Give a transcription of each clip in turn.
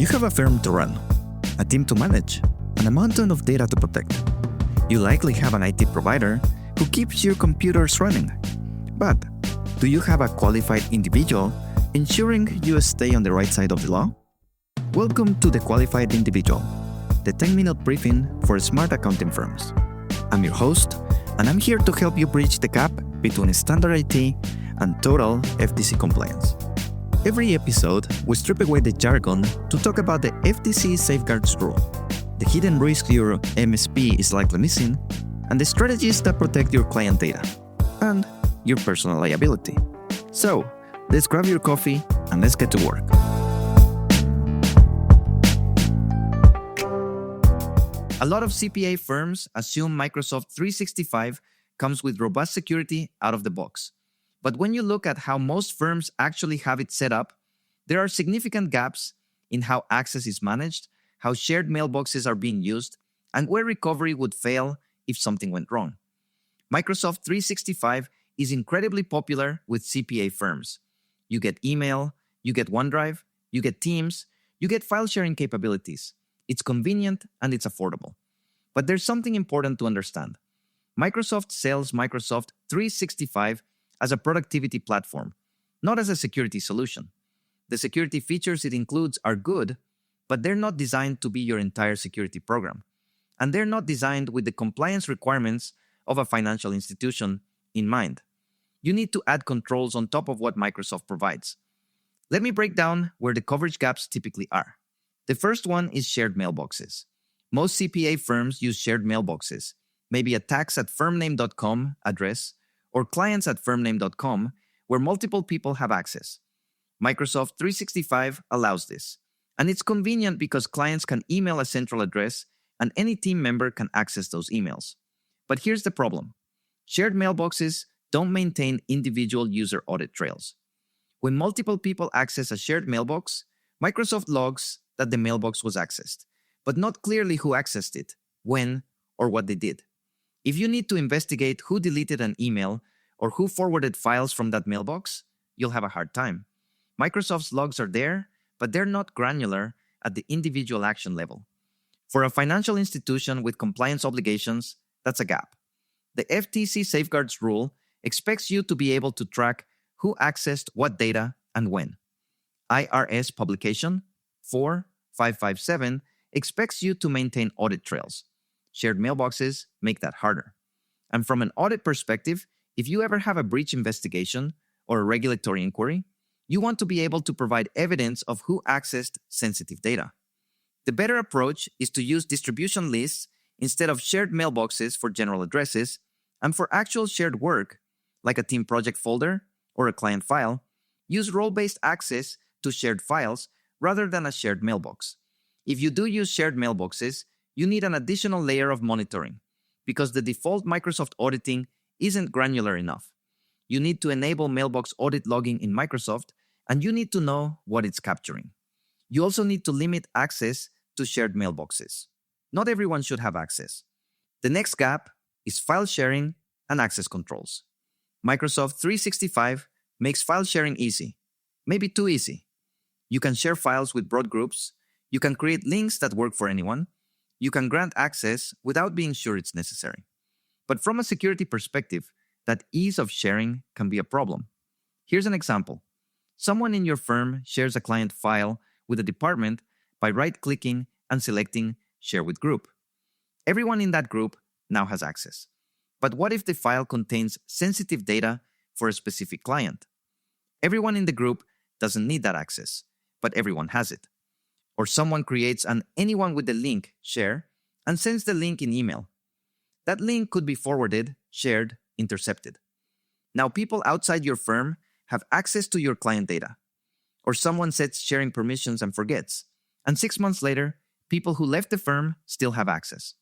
You have a firm to run, a team to manage, and a mountain of data to protect. You likely have an IT provider who keeps your computers running. But do you have a qualified individual ensuring you stay on the right side of the law? Welcome to The Qualified Individual, the 10-minute briefing for smart accounting firms. I'm your host, and I'm here to help you bridge the gap between standard IT and total FTC compliance. Every episode, we strip away the jargon to talk about the FTC Safeguards Rule, the hidden risks your MSP is likely missing, and the strategies that protect your client data and your personal liability. So, let's grab your coffee and let's get to work. A lot of CPA firms assume Microsoft 365 comes with robust security out of the box. But when you look at how most firms actually have it set up, there are significant gaps in how access is managed, how shared mailboxes are being used, and where recovery would fail if something went wrong. Microsoft 365 is incredibly popular with CPA firms. You get email, you get OneDrive, you get Teams, you get file sharing capabilities. It's convenient and it's affordable. But there's something important to understand. Microsoft sells Microsoft 365 as a productivity platform, not as a security solution. The security features it includes are good, but they're not designed to be your entire security program. And they're not designed with the compliance requirements of a financial institution in mind. You need to add controls on top of what Microsoft provides. Let me break down where the coverage gaps typically are. The first one is shared mailboxes. Most CPA firms use shared mailboxes, maybe a tax@firmname.com address, or clients@firmname.com, where multiple people have access. Microsoft 365 allows this, and it's convenient because clients can email a central address and any team member can access those emails. But here's the problem. Shared mailboxes don't maintain individual user audit trails. When multiple people access a shared mailbox, Microsoft logs that the mailbox was accessed, but not clearly who accessed it, when, or what they did. If you need to investigate who deleted an email or who forwarded files from that mailbox, you'll have a hard time. Microsoft's logs are there, but they're not granular at the individual action level. For a financial institution with compliance obligations, that's a gap. The FTC Safeguards Rule expects you to be able to track who accessed what data and when. IRS Publication 4557 expects you to maintain audit trails. Shared mailboxes make that harder. And from an audit perspective, if you ever have a breach investigation or a regulatory inquiry, you want to be able to provide evidence of who accessed sensitive data. The better approach is to use distribution lists instead of shared mailboxes for general addresses, and for actual shared work, like a team project folder or a client file, use role-based access to shared files rather than a shared mailbox. If you do use shared mailboxes, you need an additional layer of monitoring because the default Microsoft auditing isn't granular enough. You need to enable mailbox audit logging in Microsoft, and you need to know what it's capturing. You also need to limit access to shared mailboxes. Not everyone should have access. The next gap is file sharing and access controls. Microsoft 365 makes file sharing easy, maybe too easy. You can share files with broad groups. You can create links that work for anyone. You can grant access without being sure it's necessary. But from a security perspective, that ease of sharing can be a problem. Here's an example. Someone in your firm shares a client file with a department by right-clicking and selecting Share with Group. Everyone in that group now has access. But what if the file contains sensitive data for a specific client? Everyone in the group doesn't need that access, but everyone has it. Or someone creates an anyone with the link share and sends the link in email. That link could be forwarded, shared, intercepted. Now people outside your firm have access to your client data. Or someone sets sharing permissions and forgets. And 6 months later, people who left the firm still have access.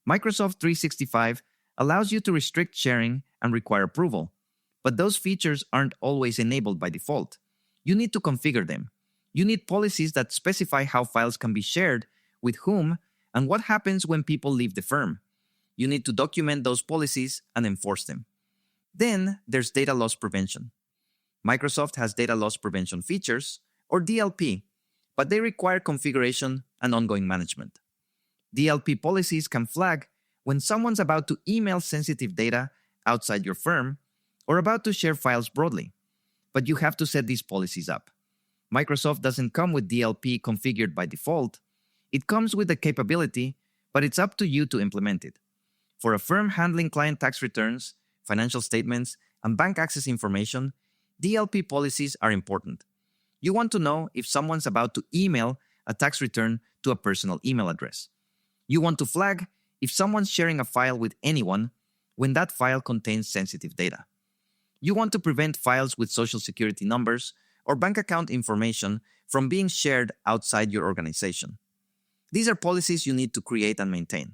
Microsoft 365 allows you to restrict sharing and require approval. But those features aren't always enabled by default. You need to configure them. You need policies that specify how files can be shared, with whom, and what happens when people leave the firm. You need to document those policies and enforce them. Then there's data loss prevention. Microsoft has data loss prevention features, or DLP, but they require configuration and ongoing management. DLP policies can flag when someone's about to email sensitive data outside your firm or about to share files broadly, but you have to set these policies up. Microsoft doesn't come with DLP configured by default. It comes with the capability, but it's up to you to implement it. For a firm handling client tax returns, financial statements, and bank access information, DLP policies are important. You want to know if someone's about to email a tax return to a personal email address. You want to flag if someone's sharing a file with anyone when that file contains sensitive data. You want to prevent files with social security numbers or bank account information from being shared outside your organization. These are policies you need to create and maintain.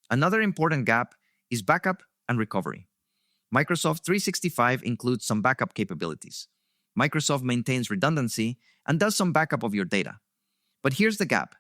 Another important gap is backup and recovery. Microsoft 365 includes some backup capabilities. Microsoft maintains redundancy and does some backup of your data. But here's the gap.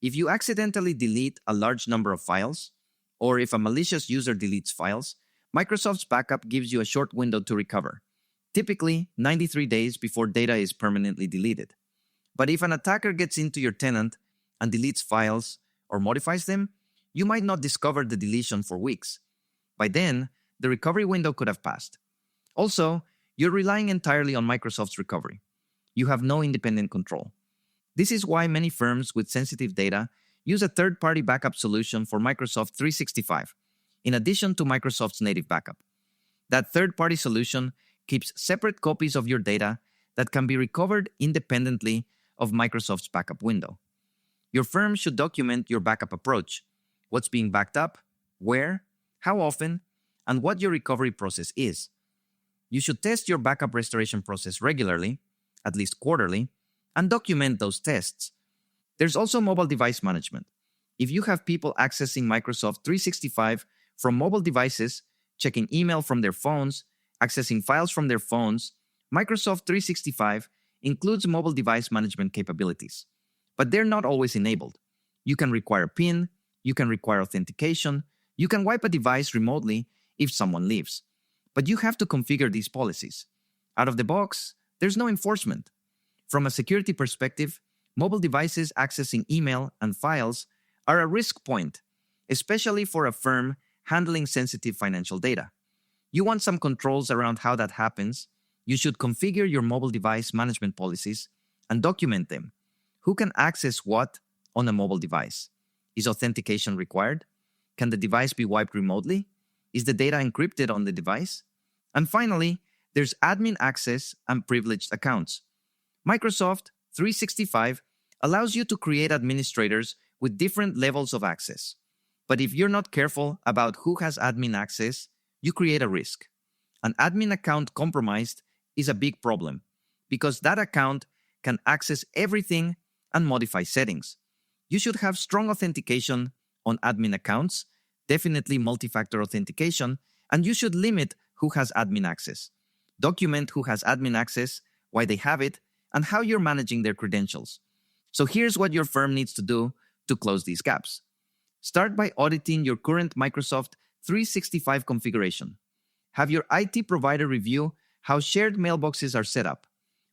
If you accidentally delete a large number of files, or if a malicious user deletes files, Microsoft's backup gives you a short window to recover, typically 93 days before data is permanently deleted. But if an attacker gets into your tenant and deletes files or modifies them, you might not discover the deletion for weeks. By then, the recovery window could have passed. Also, you're relying entirely on Microsoft's recovery. You have no independent control. This is why many firms with sensitive data use a third-party backup solution for Microsoft 365, in addition to Microsoft's native backup. That third-party solution keeps separate copies of your data that can be recovered independently of Microsoft's backup window. Your firm should document your backup approach, what's being backed up, where, how often, and what your recovery process is. You should test your backup restoration process regularly, at least quarterly, and document those tests. There's also mobile device management. If you have people accessing Microsoft 365 from mobile devices, checking email from their phones, accessing files from their phones, Microsoft 365 includes mobile device management capabilities. But they're not always enabled. You can require a PIN, you can require authentication, you can wipe a device remotely if someone leaves. But you have to configure these policies. Out of the box, there's no enforcement. From a security perspective, mobile devices accessing email and files are a risk point, especially for a firm handling sensitive financial data. You want some controls around how that happens. You should configure your mobile device management policies and document them. Who can access what on a mobile device? Is authentication required? Can the device be wiped remotely? Is the data encrypted on the device? And finally, there's admin access and privileged accounts. Microsoft 365 allows you to create administrators with different levels of access. But if you're not careful about who has admin access, you create a risk. An admin account compromised is a big problem because that account can access everything and modify settings. You should have strong authentication on admin accounts, definitely multi-factor authentication, and you should limit who has admin access. Document who has admin access, why they have it, and how you're managing their credentials. So here's what your firm needs to do to close these gaps. Start by auditing your current Microsoft 365 configuration. Have your IT provider review how shared mailboxes are set up,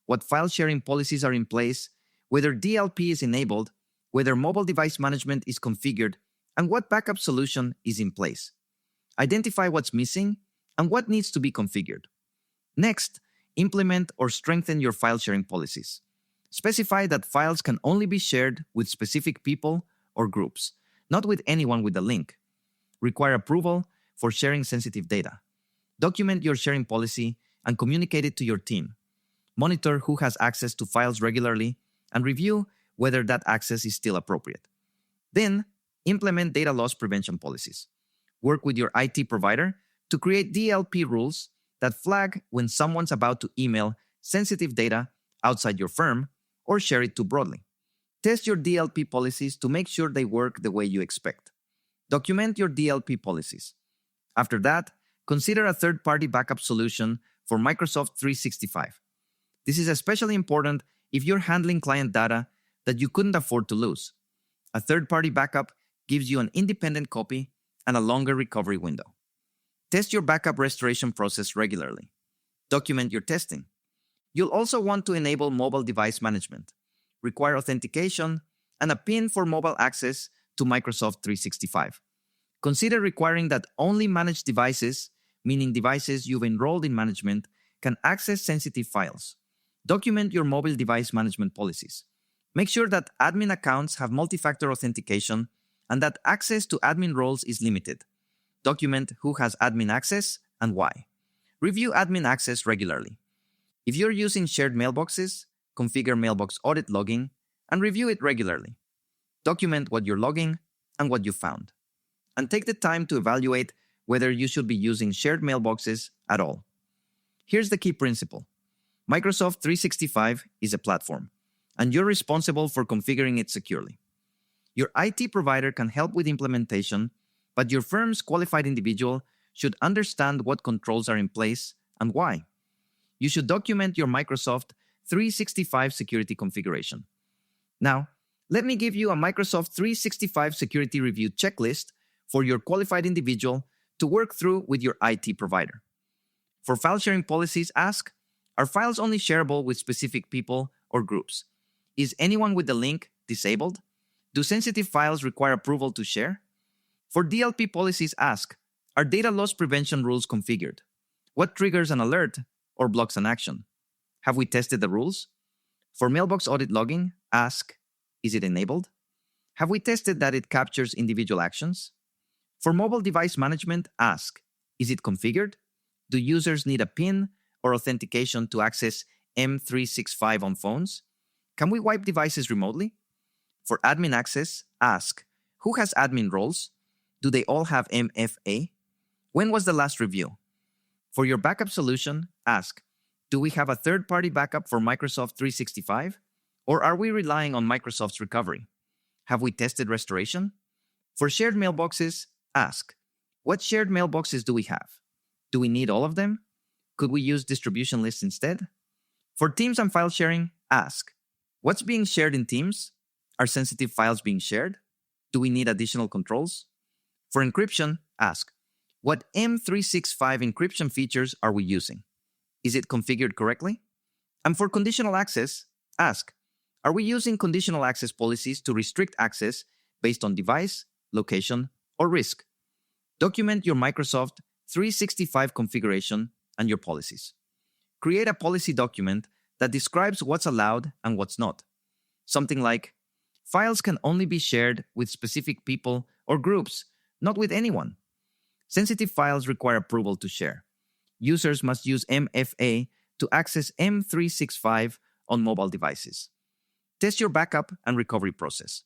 what file sharing policies are in place, whether DLP is enabled, whether mobile device management is configured, and what backup solution is in place. Identify what's missing and what needs to be configured. Next, implement or strengthen your file sharing policies. Specify that files can only be shared with specific people or groups, not with anyone with a link. Require approval for sharing sensitive data. Document your sharing policy and communicate it to your team. Monitor who has access to files regularly and review whether that access is still appropriate. Then, implement data loss prevention policies. Work with your IT provider to create DLP rules that flag when someone's about to email sensitive data outside your firm or share it too broadly. Test your DLP policies to make sure they work the way you expect. Document your DLP policies. After that, consider a third-party backup solution for Microsoft 365. This is especially important if you're handling client data that you couldn't afford to lose. A third-party backup gives you an independent copy and a longer recovery window. Test your backup restoration process regularly. Document your testing. You'll also want to enable mobile device management. require authentication, and a PIN for mobile access to Microsoft 365. Consider requiring that only managed devices, meaning devices you've enrolled in management, can access sensitive files. Document your mobile device management policies. Make sure that admin accounts have multi-factor authentication and that access to admin roles is limited. Document who has admin access and why. Review admin access regularly. If you're using shared mailboxes, configure mailbox audit logging and review it regularly. Document what you're logging and what you found. And take the time to evaluate whether you should be using shared mailboxes at all. Here's the key principle. Microsoft 365 is a platform, and you're responsible for configuring it securely. Your IT provider can help with implementation, but your firm's qualified individual should understand what controls are in place and why. You should document your Microsoft 365 security configuration. Now, let me give you a Microsoft 365 security review checklist for your qualified individual to work through with your IT provider. For file sharing policies, ask, are files only shareable with specific people or groups? Is anyone with the link disabled? Do sensitive files require approval to share? For DLP policies, ask, are data loss prevention rules configured? What triggers an alert or blocks an action? Have we tested the rules? For mailbox audit logging, ask, is it enabled? Have we tested that it captures individual actions? For mobile device management, ask, is it configured? Do users need a PIN or authentication to access M365 on phones? Can we wipe devices remotely? For admin access, ask, who has admin roles? Do they all have MFA? When was the last review? For your backup solution, ask, do we have a third-party backup for Microsoft 365? Or are we relying on Microsoft's recovery? Have we tested restoration? For shared mailboxes, ask, what shared mailboxes do we have? Do we need all of them? Could we use distribution lists instead? For Teams and file sharing, ask, what's being shared in Teams? Are sensitive files being shared? Do we need additional controls? For encryption, ask, what M365 encryption features are we using? Is it configured correctly? And for conditional access, ask, are we using conditional access policies to restrict access based on device, location, or risk? Document your Microsoft 365 configuration and your policies. Create a policy document that describes what's allowed and what's not. Something like, files can only be shared with specific people or groups, not with anyone. Sensitive files require approval to share. Users must use MFA to access M365 on mobile devices. Test your backup and recovery process.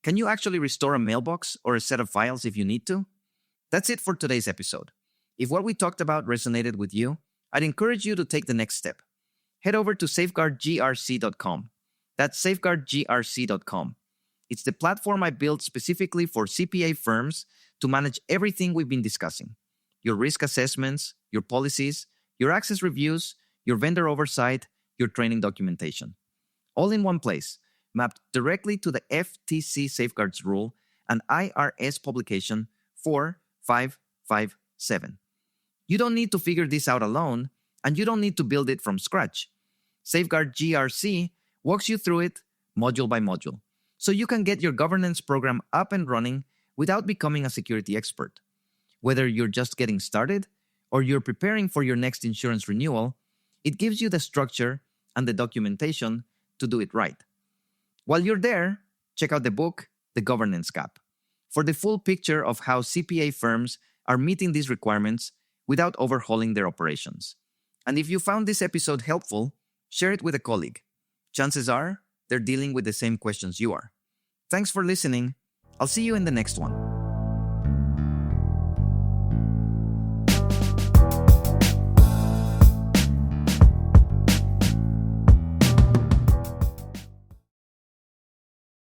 Can you actually restore a mailbox or a set of files if you need to? That's it for today's episode. If what we talked about resonated with you, I'd encourage you to take the next step. Head over to safeguardgrc.com. That's safeguardgrc.com. It's the platform I built specifically for CPA firms to manage everything we've been discussing. Your risk assessments, your policies, your access reviews, your vendor oversight, your training documentation. All in one place, mapped directly to the FTC Safeguards Rule and IRS Publication 4557. You don't need to figure this out alone, and you don't need to build it from scratch. Safeguard GRC walks you through it module by module, so you can get your governance program up and running without becoming a security expert. Whether you're just getting started or you're preparing for your next insurance renewal, it gives you the structure and the documentation to do it right. While you're there, check out the book, The Governance Gap, for the full picture of how CPA firms are meeting these requirements without overhauling their operations. And if you found this episode helpful, share it with a colleague. Chances are they're dealing with the same questions you are. Thanks for listening. I'll see you in the next one.